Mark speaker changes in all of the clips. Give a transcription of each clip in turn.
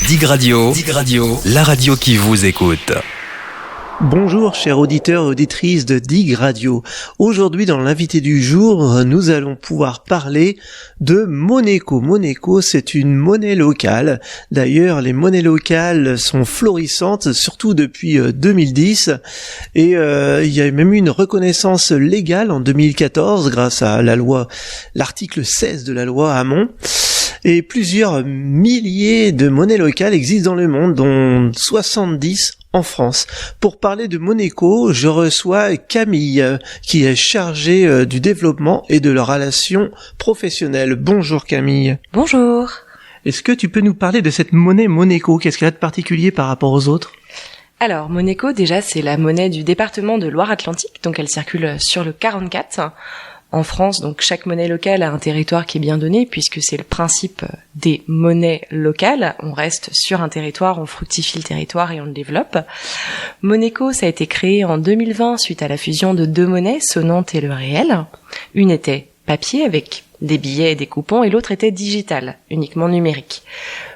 Speaker 1: Dig Radio, la radio qui vous écoute.
Speaker 2: Bonjour chers auditeurs et auditrices de Dig Radio. Aujourd'hui dans l'invité du jour, nous allons pouvoir parler de Moneco. Moneco, c'est une monnaie locale. D'ailleurs, les monnaies locales sont florissantes, surtout depuis 2010. Et il y a même eu une reconnaissance légale en 2014 grâce à l'article 16 de la loi Hamon. Et plusieurs milliers de monnaies locales existent dans le monde, dont 70 en France. Pour parler de Moneco, je reçois Camille, qui est chargée du développement et de la relation professionnelle. Bonjour Camille.
Speaker 3: Bonjour.
Speaker 2: Est-ce que tu peux nous parler de cette monnaie Moneco? Qu'est-ce qu'elle a de particulier par rapport aux autres?
Speaker 3: Alors, Moneco, déjà, c'est la monnaie du département de Loire-Atlantique, donc elle circule sur le 44. En France, donc chaque monnaie locale a un territoire qui est bien donné, puisque c'est le principe des monnaies locales. On reste sur un territoire, on fructifie le territoire et on le développe. Moneco, ça a été créé en 2020 suite à la fusion de deux monnaies sonnantes et le réel. Une était papier avec des billets et des coupons, et l'autre était digitale, uniquement numérique.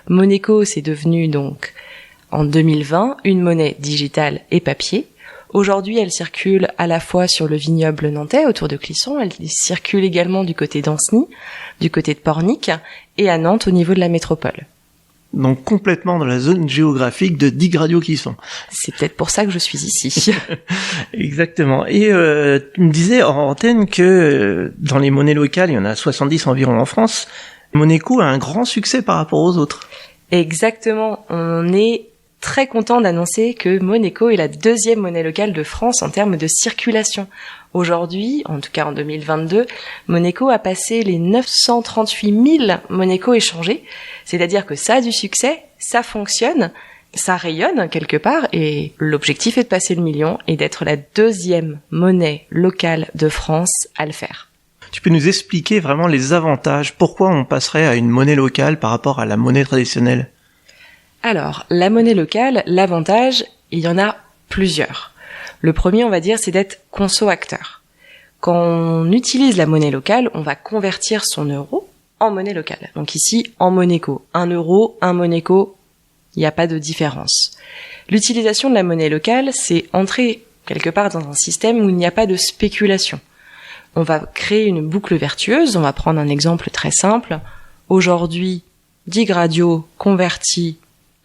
Speaker 3: Moneco, c'est devenu donc en 2020 une monnaie digitale et papier. Aujourd'hui, elle circule à la fois sur le vignoble nantais, autour de Clisson, elle circule également du côté d'Ancenis, du côté de Pornic, et à Nantes au niveau de la métropole.
Speaker 2: Donc complètement dans la zone géographique de Dig Radio Clisson.
Speaker 3: C'est peut-être pour ça que je suis ici.
Speaker 2: Exactement. Et tu me disais hors antenne que dans les monnaies locales, il y en a 70 environ en France. Moneco a un grand succès par rapport aux autres.
Speaker 3: Exactement. On est très content d'annoncer que Moneco est la deuxième monnaie locale de France en termes de circulation. Aujourd'hui, en tout cas en 2022, Moneco a passé les 938 000 Moneco échangés. C'est-à-dire que ça a du succès, ça fonctionne, ça rayonne quelque part, et l'objectif est de passer le million et d'être la deuxième monnaie locale de France à le faire.
Speaker 2: Tu peux nous expliquer vraiment les avantages, pourquoi on passerait à une monnaie locale par rapport à la monnaie traditionnelle?
Speaker 3: Alors, la monnaie locale, l'avantage, il y en a plusieurs. Le premier, on va dire, c'est d'être conso-acteur. Quand on utilise la monnaie locale, on va convertir son euro en monnaie locale. Donc ici, en Moneco. 1 euro, 1 Moneco, il n'y a pas de différence. L'utilisation de la monnaie locale, c'est entrer quelque part dans un système où il n'y a pas de spéculation. On va créer une boucle vertueuse. On va prendre un exemple très simple. Aujourd'hui, Dig Radio convertit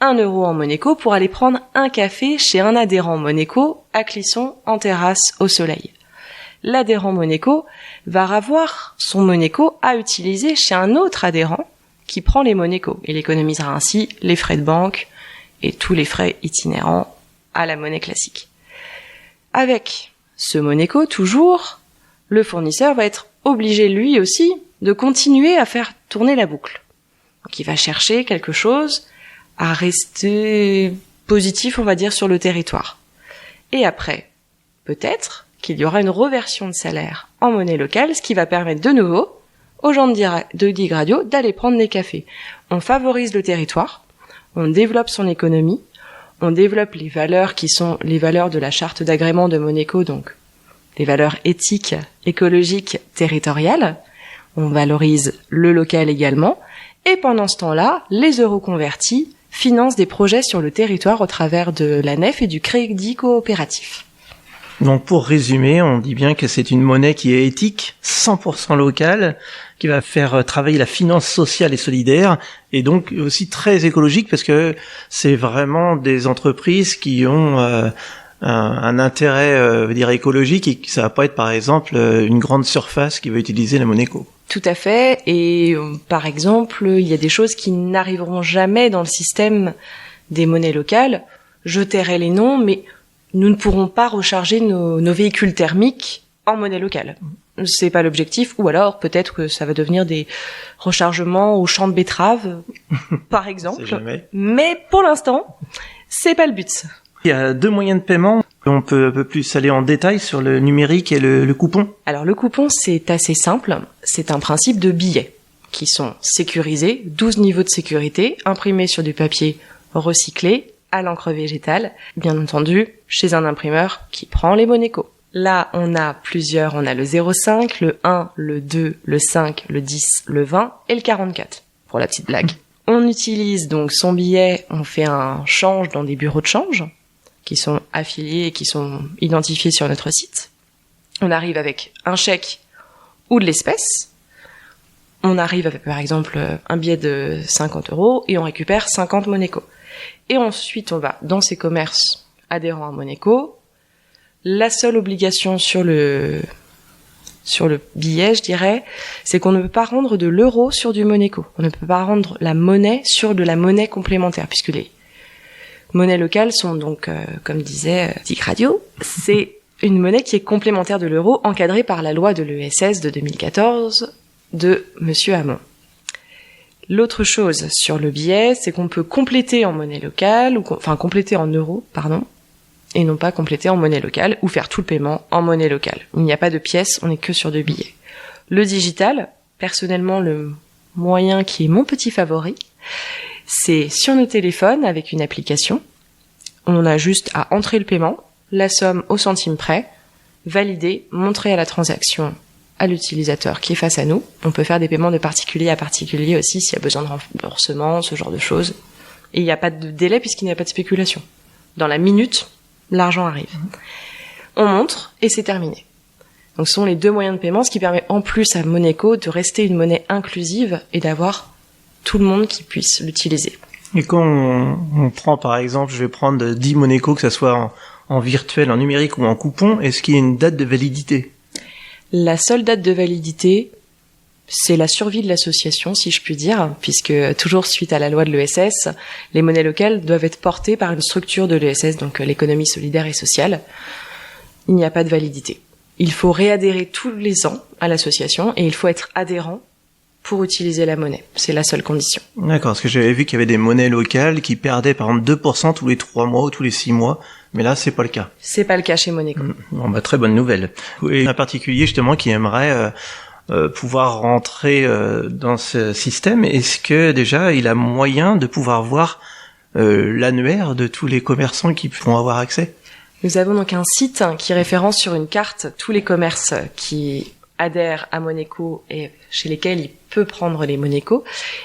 Speaker 3: 1 euro en Moneco pour aller prendre un café chez un adhérent Moneco à Clisson en terrasse au soleil. L'adhérent Moneco va avoir son Moneco à utiliser chez un autre adhérent qui prend les Moneco. Il économisera ainsi les frais de banque et tous les frais itinérants à la monnaie classique. Avec ce Moneco, toujours, le fournisseur va être obligé lui aussi de continuer à faire tourner la boucle. Donc il va chercher quelque chose à rester positif, on va dire, sur le territoire. Et après, peut-être qu'il y aura une reversion de salaire en monnaie locale, ce qui va permettre de nouveau aux gens de Dig Radio d'aller prendre des cafés. On favorise le territoire, on développe son économie, on développe les valeurs qui sont les valeurs de la charte d'agrément de Moneco, donc les valeurs éthiques, écologiques, territoriales. On valorise le local également. Et pendant ce temps-là, les euros convertis finance des projets sur le territoire au travers de la nef et du crédit coopératif.
Speaker 2: Donc pour résumer, on dit bien que c'est une monnaie qui est éthique, 100% locale, qui va faire travailler la finance sociale et solidaire, et donc aussi très écologique parce que c'est vraiment des entreprises qui ont un intérêt écologique, et ça va pas être par exemple une grande surface qui va utiliser la Moneco.
Speaker 3: Tout à fait, et par exemple, il y a des choses qui n'arriveront jamais dans le système des monnaies locales. Je tairai les noms, mais nous ne pourrons pas recharger nos véhicules thermiques en monnaie locale. C'est pas l'objectif, ou alors peut-être que ça va devenir des rechargements au champ de betteraves, par exemple. Mais pour l'instant, c'est pas le but.
Speaker 2: Il y a deux moyens de paiement. On peut un peu plus aller en détail sur le numérique et le coupon.
Speaker 3: Alors le coupon, c'est assez simple. C'est un principe de billets qui sont sécurisés, 12 niveaux de sécurité, imprimés sur du papier recyclé, à l'encre végétale, bien entendu, chez un imprimeur qui prend les Moneco. Là, on a plusieurs, on a le 0,5, le 1, le 2, le 5, le 10, le 20 et le 44, pour la petite blague. On utilise donc son billet, on fait un change dans des bureaux de change qui sont affiliés et qui sont identifiés sur notre site. On arrive avec un chèque ou de l'espèce. On arrive avec par exemple un billet de 50 € et on récupère 50 Moneco. Et ensuite on va dans ces commerces adhérents à Moneco. La seule obligation sur le billet, je dirais, c'est qu'on ne peut pas rendre de l'euro sur du Moneco. On ne peut pas rendre la monnaie sur de la monnaie complémentaire, puisque les monnaies locales sont donc, comme disait Dig Radio, c'est une monnaie qui est complémentaire de l'euro, encadrée par la loi de l'ESS de 2014 de Monsieur Hamon. L'autre chose sur le billet, c'est qu'on peut compléter en monnaie locale, compléter en euros, et non pas compléter en monnaie locale, ou faire tout le paiement en monnaie locale. Il n'y a pas de pièces, on n'est que sur 2 billets. Le digital, personnellement, le moyen qui est mon petit favori, c'est sur nos téléphones avec une application. On a juste à entrer le paiement, la somme au centime près, valider, montrer à la transaction à l'utilisateur qui est face à nous. On peut faire des paiements de particulier à particulier aussi s'il y a besoin de remboursement, ce genre de choses. Et il n'y a pas de délai puisqu'il n'y a pas de spéculation. Dans la minute, l'argent arrive. On montre et c'est terminé. Donc ce sont les 2 moyens de paiement, ce qui permet en plus à Moneco de rester une monnaie inclusive et d'avoir tout le monde qui puisse l'utiliser.
Speaker 2: Et quand on prend par exemple, je vais prendre 10 Moneco, que ça soit en virtuel, en numérique ou en coupon, est-ce qu'il y a une date de validité ?
Speaker 3: La seule date de validité, c'est la survie de l'association, si je puis dire, puisque toujours suite à la loi de l'ESS, les monnaies locales doivent être portées par une structure de l'ESS, donc l'économie solidaire et sociale. Il n'y a pas de validité. Il faut réadhérer tous les ans à l'association et il faut être adhérent pour utiliser la monnaie. C'est la seule condition.
Speaker 2: D'accord, parce que j'avais vu qu'il y avait des monnaies locales qui perdaient par exemple 2% tous les 3 mois ou tous les 6 mois, mais là c'est pas le cas.
Speaker 3: C'est pas le cas chez Moneco.
Speaker 2: Bon, très bonne nouvelle. Et un particulier justement qui aimerait pouvoir rentrer dans ce système, est-ce que déjà il a moyen de pouvoir voir l'annuaire de tous les commerçants qui pourront avoir accès ?
Speaker 3: Nous avons donc un site qui référence sur une carte tous les commerces qui adhèrent à Moneco et chez lesquels il peut prendre les Moneco.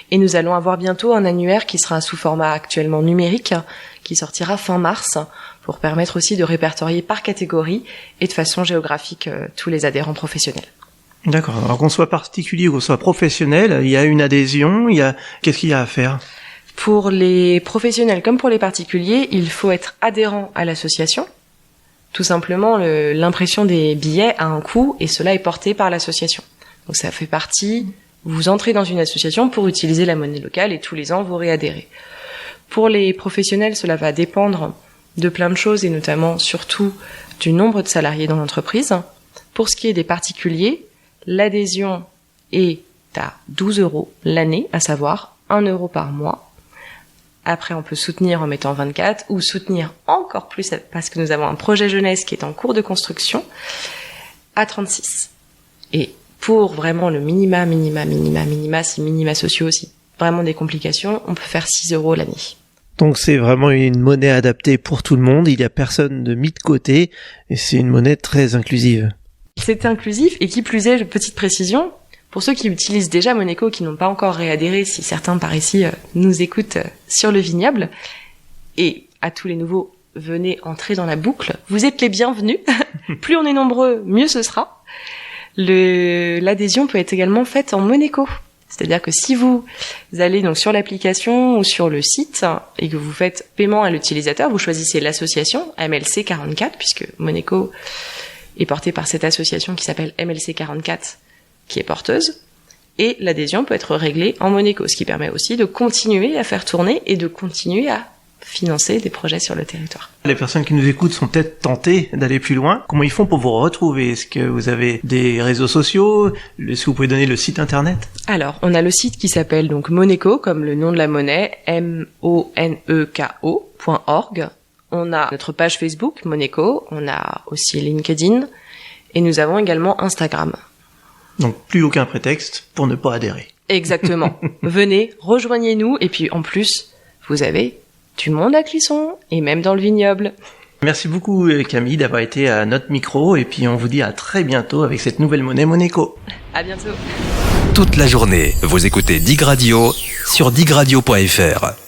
Speaker 3: Et nous allons avoir bientôt un annuaire qui sera sous format actuellement numérique, qui sortira fin mars, pour permettre aussi de répertorier par catégorie et de façon géographique tous les adhérents professionnels.
Speaker 2: D'accord. Alors qu'on soit particulier ou qu'on soit professionnel, il y a une adhésion, qu'est-ce qu'il y a à faire ?
Speaker 3: Pour les professionnels comme pour les particuliers, il faut être adhérent à l'association. Tout simplement, l'impression des billets a un coût et cela est porté par l'association. Donc ça fait partie, vous entrez dans une association pour utiliser la monnaie locale et tous les ans vous réadhérez. Pour les professionnels, cela va dépendre de plein de choses et notamment surtout du nombre de salariés dans l'entreprise. Pour ce qui est des particuliers, l'adhésion est à 12 € l'année, à savoir 1 € par mois. Après, on peut soutenir en mettant 24 ou soutenir encore plus parce que nous avons un projet jeunesse qui est en cours de construction à 36. Et pour vraiment le minima, si minima sociaux aussi, vraiment des complications, on peut faire 6 € l'année.
Speaker 2: Donc c'est vraiment une monnaie adaptée pour tout le monde, il y a personne de mis de côté et c'est une monnaie très inclusive.
Speaker 3: C'est inclusif et qui plus est, petite précision, pour ceux qui utilisent déjà Moneco, qui n'ont pas encore réadhéré, si certains par ici nous écoutent sur le vignoble, et à tous les nouveaux, venez entrer dans la boucle, vous êtes les bienvenus, plus on est nombreux, mieux ce sera. L'adhésion peut être également faite en Moneco, c'est-à-dire que si vous allez donc sur l'application ou sur le site et que vous faites paiement à l'utilisateur, vous choisissez l'association MLC 44, puisque Moneco est porté par cette association qui s'appelle MLC 44, qui est porteuse, et l'adhésion peut être réglée en Moneco, ce qui permet aussi de continuer à faire tourner et de continuer à financer des projets sur le territoire.
Speaker 2: Les personnes qui nous écoutent sont peut-être tentées d'aller plus loin. Comment ils font pour vous retrouver ? Est-ce que vous avez des réseaux sociaux ? Est-ce que vous pouvez donner le site internet ?
Speaker 3: Alors, on a le site qui s'appelle donc Moneco, comme le nom de la monnaie, moneko.org. On a notre page Facebook, Moneco. On a aussi LinkedIn. Et nous avons également Instagram.
Speaker 2: Donc plus aucun prétexte pour ne pas adhérer.
Speaker 3: Exactement. Venez, rejoignez-nous, et puis en plus, vous avez du monde à Clisson, et même dans le vignoble.
Speaker 2: Merci beaucoup Camille d'avoir été à notre micro, et puis on vous dit à très bientôt avec cette nouvelle monnaie Moneco.
Speaker 3: À bientôt.
Speaker 1: Toute la journée, vous écoutez Dig Radio sur digradio.fr.